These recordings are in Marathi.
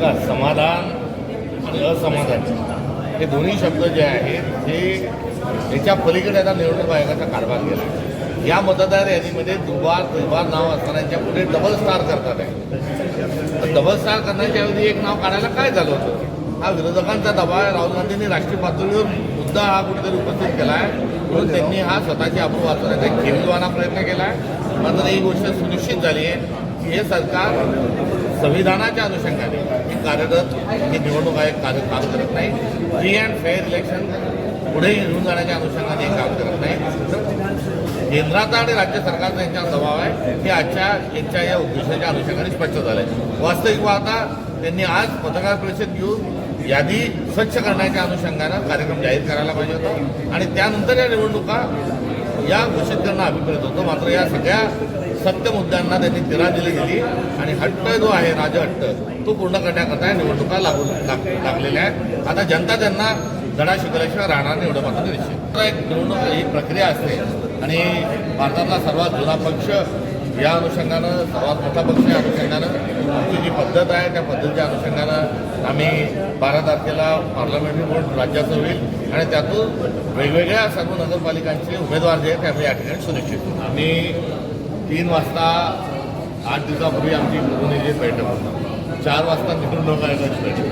बघा, समाधान आणि असमाधान हे दोन्ही शब्द जे आहेत हे याच्या पलीकडे आता निवडणूक आयोगाचा कारभार केला. या मतदार यादीमध्ये दुबार नाव असणाऱ्यांच्या पुढे डबल स्टार करतात आहे. डबल स्टार करण्याच्या ऐवजी एक नाव काढायला काय झालं होतं? हा विरोधकांचा दबाव आहे. राहुल गांधींनी राष्ट्रीय पातळीवर मुद्दा हा कुठेतरी उपस्थित केला आहे, म्हणून त्यांनी हा स्वतःची अब्रू वाचवण्याचा एक केविलवाना प्रयत्न केला आहे. मात्र ही गोष्ट सुनिश्चित झाली आहे की हे सरकार संविधानाच्या अनुषंगाने हे कार्यरत हे निवडणूक आयोग काम करत नाही. फ्री अँड फेअर इलेक्शन पुढे घेऊन जाण्याच्या अनुषंगाने हे काम करत नाही. केंद्राचा आणि राज्य सरकारचा यांच्यावर दबाव आहे हे आजच्या यांच्या या उद्देशाच्या अनुषंगाने स्पष्ट झालं आहे. वास्तविक पाहता त्यांनी आज पत्रकार परिषद घेऊन यादी स्वच्छ करण्याच्या अनुषंगानं कार्यक्रम जाहीर करायला पाहिजे होता आणि त्यानंतर या निवडणुका या घोषित करणं अभिप्रेत होतं. मात्र या सगळ्या सत्य मुद्द्यांना त्यांनी तिरांजली दिली आणि हट्ट जो आहे राजहट्ट तो पूर्ण करण्याकरता या निवडणुका लागलेल्या आहेत. आता जनता त्यांना धडा शिकवल्याशिवाय राहणार नाही एवढं मात्र निश्चित. एक निवडणूक ही प्रक्रिया असते आणि भारतातला सर्वात जुना पक्ष या अनुषंगानं सर्वात मोठा पक्ष या अनुषंगानं आमची जी पद्धत आहे त्या पद्धतीच्या अनुषंगानं आम्ही 12 तारखेला पार्लमेंटरी बोर्ड राज्याचं होईल आणि त्यातून वेगवेगळ्या सर्व नगरपालिकांचे उमेदवार जे आहेत ते आम्ही या ठिकाणी सुनिश्चित करू. आम्ही 3 वाजता 8 दिवसापूर्वी आमची प्रतिनिधी बैठक होती. 4 वाजता निवडणूक आयोगाची बैठक.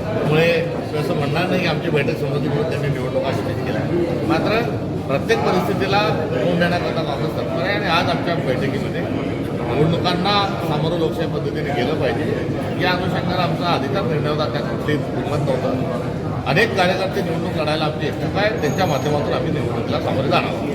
त्यामुळे असं म्हणणार नाही की आमची बैठक समजली म्हणून त्यांनी निवडणुका घोषित केल्या. मात्र प्रत्येक परिस्थितीला तोंड देण्याकरता काँग्रेस तत्पर आहे आणि आज आमच्या बैठकीमध्ये निवडणुकांना सामोरं लोकशाही पद्धतीने गेलं पाहिजे या अनुषंगाने आमचा अधिकार निर्णय होता. त्यात कुठलीच किंमत नव्हतं. अनेक कार्यकर्ते निवडणूक लढायला आमची इच्छुक आहे. त्यांच्या माध्यमातून आम्ही निवडणुकीला सामोरे जाणार.